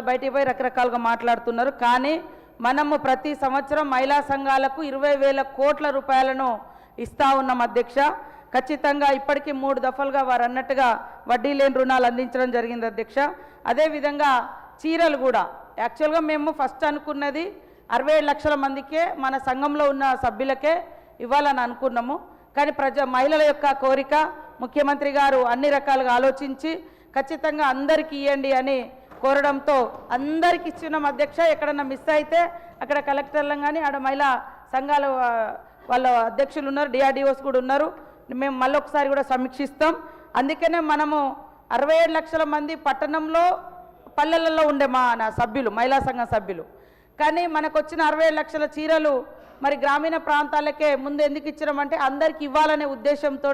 బయటికి పోయి రకరకాలుగా మాట్లాడుతున్నారు. కానీ మనము ప్రతి సంవత్సరం మహిళా సంఘాలకు 20,000 కోట్ల రూపాయలను ఇస్తా ఉన్నాం అధ్యక్ష. ఖచ్చితంగా ఇప్పటికీ 3 దఫలుగా వారు అన్నట్టుగా వడ్డీ లేని రుణాలు అందించడం జరిగింది అధ్యక్ష. అదేవిధంగా చీరలు కూడా యాక్చువల్గా మేము ఫస్ట్ అనుకున్నది 67 లక్షల మందికే మన సంఘంలో ఉన్న సభ్యులకే ఇవ్వాలని అనుకున్నాము. కానీ మహిళల యొక్క కోరిక ముఖ్యమంత్రి గారు అన్ని రకాలుగా ఆలోచించి ఖచ్చితంగా అందరికీ ఇవ్వండి అని కోరడంతో అందరికి ఇచ్చినాం అధ్యక్ష. ఎక్కడన్నా మిస్ అయితే అక్కడ కలెక్టర్లను కానీ ఆడ మహిళా సంఘాల వాళ్ళ అధ్యక్షులు ఉన్నారు, డిఆర్డిఓస్ కూడా ఉన్నారు. మేము మళ్ళొకసారి కూడా సమీక్షిస్తాం. అందుకనే మనము 67 లక్షల మంది పట్టణంలో పల్లెలలో ఉండే నా సభ్యులు మహిళా సంఘం సభ్యులు. కానీ మనకు వచ్చిన 67 లక్షల చీరలు మరి గ్రామీణ ప్రాంతాలకే ముందు ఎందుకు ఇచ్చినామంటే అందరికి ఇవ్వాలనే ఉద్దేశంతో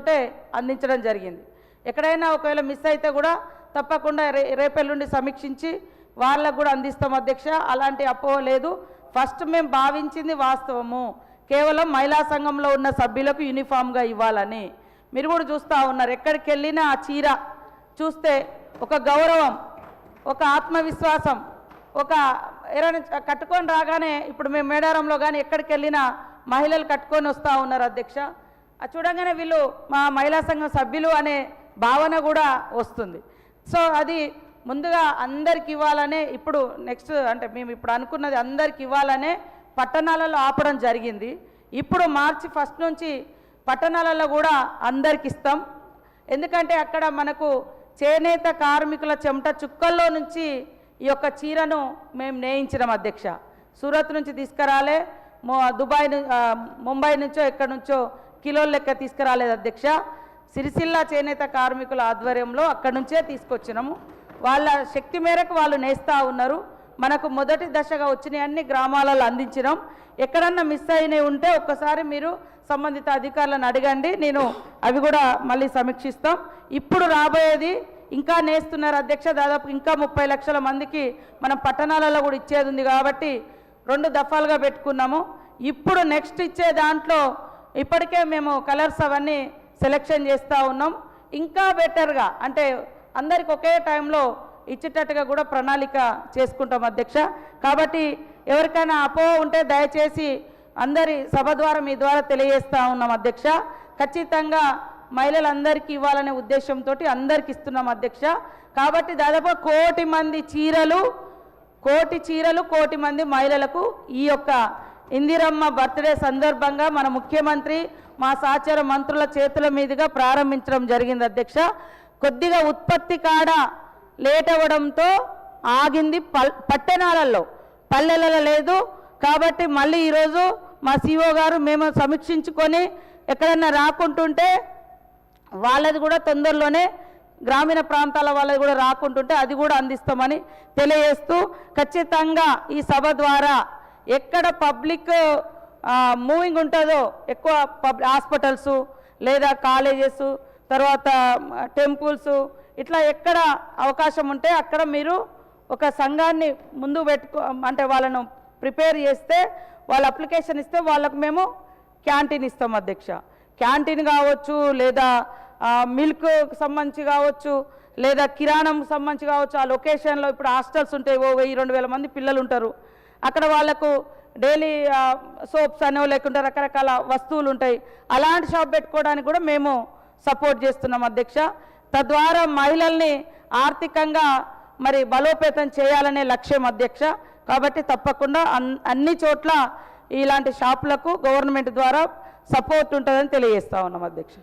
అందించడం జరిగింది. ఎక్కడైనా ఒకవేళ మిస్ అయితే కూడా తప్పకుండా రేపెల్లుండి సమీక్షించి వాళ్ళకు కూడా అందిస్తాం అధ్యక్ష. అలాంటి అపోహ లేదు. ఫస్ట్ మేము భావించింది వాస్తవము, కేవలం మహిళా సంఘంలో ఉన్న సభ్యులకు యూనిఫామ్గా ఇవ్వాలని. మీరు కూడా చూస్తూ ఉన్నారు, ఎక్కడికి వెళ్ళినా ఆ చీర చూస్తే ఒక గౌరవం, ఒక ఆత్మవిశ్వాసం, ఒక ఎవరైనా కట్టుకొని రాగానే ఇప్పుడు మేము మేడారంలో కానీ ఎక్కడికి వెళ్ళినా మహిళలు కట్టుకొని వస్తూ ఉన్నారు అధ్యక్ష. అది చూడగానే వీళ్ళు మా మహిళా సంఘం సభ్యులు అనే భావన కూడా వస్తుంది. సో అది ముందుగా అందరికి ఇవ్వాలనే ఇప్పుడు నెక్స్ట్ అంటే మేము ఇప్పుడు అనుకున్నది అందరికి ఇవ్వాలనే పట్టణాలలో ఆపడం జరిగింది. ఇప్పుడు మార్చి 1 నుంచి పట్టణాలలో కూడా అందరికి ఇస్తాం. ఎందుకంటే అక్కడ మనకు చేనేత కార్మికుల చెమట చుక్కల్లో నుంచి ఈ యొక్క చీరను మేము నేయించినాం అధ్యక్ష. సూరత్ నుంచి తీసుకురాలే, ముంబై నుంచో ఎక్కడి నుంచో కిలోల లెక్క తీసుకురాలేదు అధ్యక్ష. సిరిసిల్ల చేనేత కార్మికుల ఆధ్వర్యంలో అక్కడి నుంచే తీసుకొచ్చినాము. వాళ్ళ శక్తి మేరకు వాళ్ళు నేస్తూ ఉన్నారు. మనకు మొదటి దశగా వచ్చినాయి అన్ని గ్రామాలలో అందించినాం. ఎక్కడన్నా మిస్ అయినవి ఉంటే ఒక్కసారి మీరు సంబంధిత అధికారులను అడగండి, నేను అవి కూడా మళ్ళీ సమీక్షిస్తాం. ఇప్పుడు రాబోయేది ఇంకా నేస్తున్నారు అధ్యక్ష. దాదాపు ఇంకా 30 లక్షల మందికి మనం పట్టణాలలో కూడా ఇచ్చేది ఉంది కాబట్టి 2 దఫాలుగా పెట్టుకున్నాము. ఇప్పుడు నెక్స్ట్ ఇచ్చే దాంట్లో ఇప్పటికే మేము కలర్స్ అవన్నీ సెలెక్షన్ చేస్తూ ఉన్నాం. ఇంకా బెటర్గా అంటే అందరికి ఒకే టైంలో ఇచ్చేటట్టుగా కూడా ప్రణాళిక చేసుకుంటాం అధ్యక్ష. కాబట్టి ఎవరికైనా అపోహ ఉంటే దయచేసి అందరి సభ ద్వారా మీ ద్వారా తెలియజేస్తూ ఉన్నాం అధ్యక్ష. ఖచ్చితంగా మహిళలందరికీ ఇవ్వాలనే ఉద్దేశంతో అందరికి ఇస్తున్నాం అధ్యక్ష. కాబట్టి దాదాపు 1 కోటి మంది చీరలు, 1 కోటి మంది మహిళలకు ఈ యొక్క ఇందిరమ్మ బర్త్డే సందర్భంగా మన ముఖ్యమంత్రి మా సహచర మంత్రుల చేతుల మీదుగా ప్రారంభించడం జరిగింది అధ్యక్ష. కొద్దిగా ఉత్పత్తి కాడ లేట్ అవ్వడంతో ఆగింది, పట్టణాలలో పల్లెలలో లేదు. కాబట్టి మళ్ళీ ఈరోజు మా సిఓ గారు మేము సమీక్షించుకొని ఎక్కడన్నా రాకుంటుంటే వాళ్ళది కూడా తొందరలోనే గ్రామీణ ప్రాంతాల వాళ్ళది కూడా రాకుంటుంటే అది కూడా అందిస్తామని తెలియజేస్తూ ఖచ్చితంగా ఈ సభ ద్వారా ఎక్కడ పబ్లిక్ మూవింగ్ ఉంటుందో ఎక్కువ హాస్పిటల్స్ లేదా కాలేజెస్ తర్వాత టెంపుల్స్ ఇట్లా ఎక్కడ అవకాశం ఉంటే అక్కడ మీరు ఒక సంఘాన్ని ముందు అంటే వాళ్ళను ప్రిపేర్ చేస్తే వాళ్ళ అప్లికేషన్ ఇస్తే వాళ్ళకు మేము క్యాంటీన్ ఇస్తాం అధ్యక్ష. క్యాంటీన్ కావచ్చు, లేదా మిల్క్ సంబంధించి కావచ్చు, లేదా కిరాణం సంబంధించి కావచ్చు. ఆ లొకేషన్లో ఇప్పుడు హాస్టల్స్ ఉంటాయి, 1000-2000 మంది పిల్లలు ఉంటారు. అక్కడ వాళ్ళకు డైలీ సోప్స్ అనేవి లేకుండా రకరకాల వస్తువులు ఉంటాయి. అలాంటి షాప్ పెట్టుకోవడానికి కూడా మేము సపోర్ట్ చేస్తున్నాం అధ్యక్ష. తద్వారా మహిళల్ని ఆర్థికంగా మరి బలోపేతం చేయాలనే లక్ష్యం అధ్యక్ష. కాబట్టి తప్పకుండా అన్ని చోట్ల ఇలాంటి షాపులకు గవర్నమెంట్ ద్వారా సపోర్ట్ ఉంటుందని తెలియజేస్తా ఉన్నాం అధ్యక్ష.